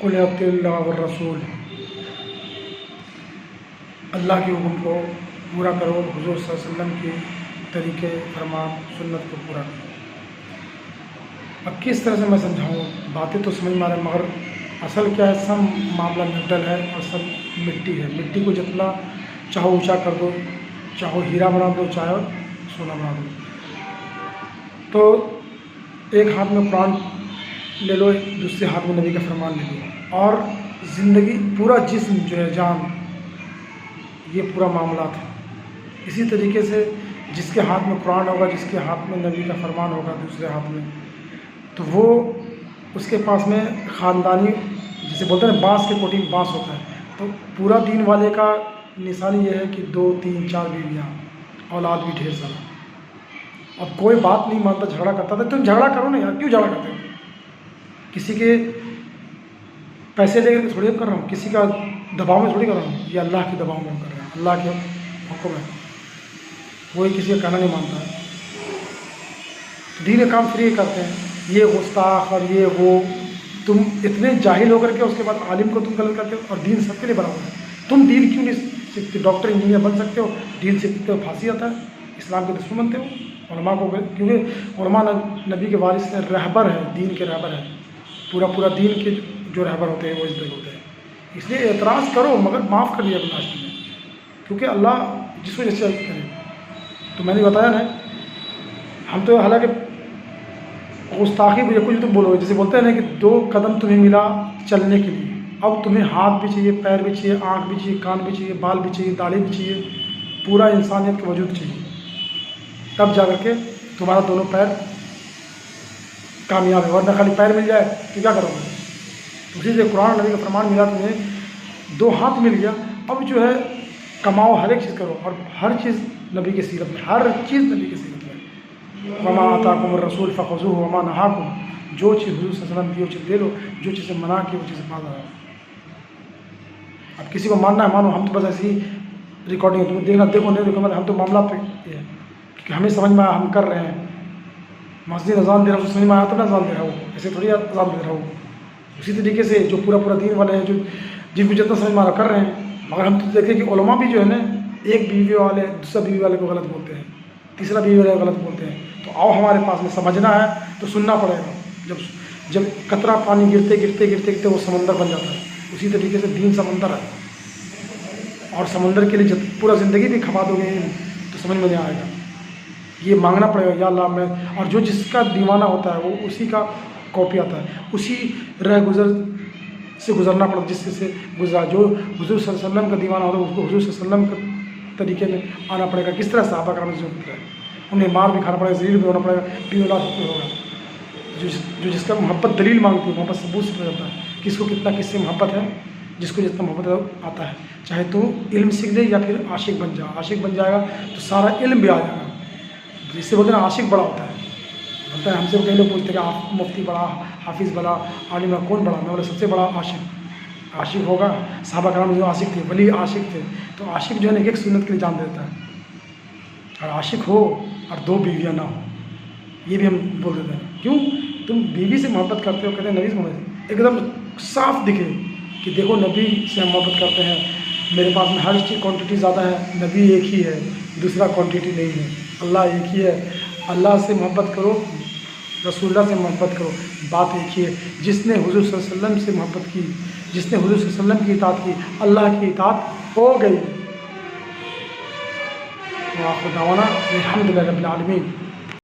قل اطیعوا اللہ والرسول، اللہ کے حکم کو پورا کرو، حضور صلی اللہ علیہ وسلم کے طریقے فرمان سنت کو پورا کرو۔ اب کس طرح سے میں سمجھاؤں، باتیں تو سمجھ میں آ رہی مگر اصل کیا ہے، سب معاملہ نیوٹرل ہے اور سب مٹی ہے۔ مٹی کو جتنا چاہو اونچا کر دو، چاہو ہیرا بنا دو، چاہے سونا بنا دو۔ تو ایک ہاتھ میں قرآن لے لو، دوسرے ہاتھ میں نبی کا فرمان لے لو، اور زندگی پورا جسم جو ہے، جان، یہ پورا معاملات ہے۔ اسی طریقے سے جس کے ہاتھ میں قرآن ہوگا، جس کے ہاتھ میں نبی کا فرمان ہوگا دوسرے ہاتھ میں، تو وہ اس کے پاس میں خاندانی، جسے بولتے ہیں نا بانس کے کوٹی میں بانس ہوتا ہے، تو پورا دین والے کا نشانی یہ ہے کہ 2 3 4 بیویاں، اولاد بھی ڈھیر سارا۔ اب کوئی بات نہیں مانتا، جھگڑا کرتا تھا، تم جھگڑا کرو نا یار، کیوں جھگڑا کرتے ہو؟ کسی کے پیسے لے کر تھوڑی کر رہا ہوں، کسی کا دباؤ میں تھوڑی کر رہا ہوں، یہ اللہ کے دباؤ میں کر رہا ہوں، اللہ کے حکم ہے، وہی کسی کا کہنا نہیں مانتا ہے۔ دین کام فری کرتے ہیں، یہ گستاخ اور یہ وہ، تم اتنے جاہل ہو کر کے اس کے بعد عالم کو تم غلط کرتے ہو، اور دین سب کے لیے برابر ہے۔ تم دین کیوں نہیں سیکھتے؟ ڈاکٹر انجینئر بن سکتے ہو، دین سیکھتے ہو پھانسی آتا ہے، اسلام کے دشمن بنتے ہو علماء کو، کیونکہ علماء نبی کے وارث سے رہبر ہے، دین کے رہبر ہے، پورا دین کے جو رہبر ہوتے ہیں وہ اس طرح ہوتے ہیں۔ اس لیے اعتراض کرو مگر معاف کر دیا لاسٹ میں، کیونکہ اللہ جس کو جیسے کرے۔ تو میں نے بتایا نا، ہم تو حالانکہ گستاخی بھی کچھ تم بولو گے، جیسے بولتے ہیں نا کہ 2 قدم تمہیں ملا چلنے کے لیے، اب تمہیں ہاتھ بھی چاہیے، پیر بھی چاہیے، آنکھ بھی چاہیے، کان بھی چاہیے، بال بھی چاہیے، داڑھی بھی چاہیے، پورا انسانیت کا وجود چاہیے، تب جا کر کے تمہارا دونوں پیر کامیاب ہے، ورنہ خالی پیر مل جائے تو کیا کرو گے؟ اسی سے قرآن نبی کا فرمان ملا، تمہیں 2 ہاتھ مل گیا، اب جو ہے کماؤ، ہر ایک چیز کرو، اور ہر چیز نبی کی سیرت میں، ہر چیز نبی کی سیرت میں۔ وما آتاکم الرسول فخذوہ وما نہاکم، جو چیز حضور صلی اللہ علیہ وسلم کی وہ چیز لے لو، جو چیز سے منع کی وہ چیز مان رہا۔ اب کسی کو ماننا ہے مانو، ہم تو بس ایسی ریکارڈنگ تمہیں دیکھنا دیکھو، نہیں دیکھو، ہم تو معاملات پہ یہ ہے کہ ہمیں سمجھ میں آیا ہم کر رہے ہیں، مسجد اذان دے رہا ہوں، سمجھ میں آیا تو میں اذان دے رہا ہوں، ایسے تھوڑی اذان دے رہا ہوں۔ اسی طریقے سے جو پورا دین والے ہیں، جو جن کو جتنا سمجھ میں آ رہا کر رہے ہیں، مگر ہم تو دیکھیں کہ علماء بھی جو ہے نا، ایک بیوی والے دوسرا بیوی والے کو غلط بولتے ہیں، تیسرا بیوی والے کو غلط بولتے ہیں۔ تو آؤ ہمارے پاس میں سمجھنا ہے تو سننا پڑے گا۔ جب قطرہ پانی گرتے گرتے گرتے گرتے وہ سمندر بن جاتا ہے، اسی طریقے سے دین سمندر ہے، اور سمندر کے لیے جب پورا زندگی بھی کھپا دو گے تو سمجھ میں نہیں آئے گا۔ یہ مانگنا پڑے گا، یا اللہ میں، اور جو جس کا دیوانہ ہوتا ہے وہ اسی کا کاپی آتا ہے، اسی رہ گزر سے گزرنا پڑتا ہے، جس سے گزرا۔ جو حضور صلی اللہ علیہ وسلم کا دیوانہ ہوتا ہے اس کو حضور صلی اللہ علیہ وسلم کے طریقے میں آنا پڑے گا۔ کس طرح صحابہ کرام سے گزرا ہے، انہیں مار بھی کھانا پڑے گا، ذلیل بھی ہونا پڑے گا، بھی اولاد ہوگا۔ جو جس کا محبت دلیل مانگتی ہے، محبت ثبوت سے جاتا ہے، کس کو کتنا کس سے محبت ہے، جس کو جتنا محبت آتا ہے، چاہے تو علم سیکھ لے یا پھر عاشق بن جا، عاشق بن جائے گا تو سارا علم بھی آ جائے گا۔ جس سے بولتے ہیں عاشق بڑا ہوتا ہے، بولتا ہے ہم سے کئی لوگ پوچھتے ہیں کہ مفتی بڑا، حافظ بڑا، عالم کون بڑا؟ میں بولا سب سے بڑا عاشق ہوگا۔ صحابہ کرام جو عاشق تھے، ولی عاشق تھے، تو عاشق جو ہے نا ایک سنت کے لیے جان دیتا ہے، اور عاشق ہو اور 2 بیویاں نہ ہو، یہ بھی ہم بول دیتے ہیں۔ کیوں؟ تم بیوی سے محبت کرتے ہو، کہتے ہیں نبی سے محبت، ایک دم صاف دکھے کہ دیکھو نبی سے ہم محبت کرتے ہیں، میرے پاس میں ہر چیز کوانٹٹی زیادہ ہے، نبی ایک ہی ہے، دوسرا کوانٹٹی نہیں ہے، اللہ ایک ہی ہے۔ اللہ سے محبت کرو، رسول اللہ سے محبت کرو، بات ایک ہی ہے۔ جس نے حضور صلی اللہ علیہ وسلم سے محبت کی، جس نے حضور صلی اللہ علیہ وسلم کی اطاعت کی، اللہ کی اطاعت ہو گئی۔ وآخر دعوانا الحمد للہ رب العالمین۔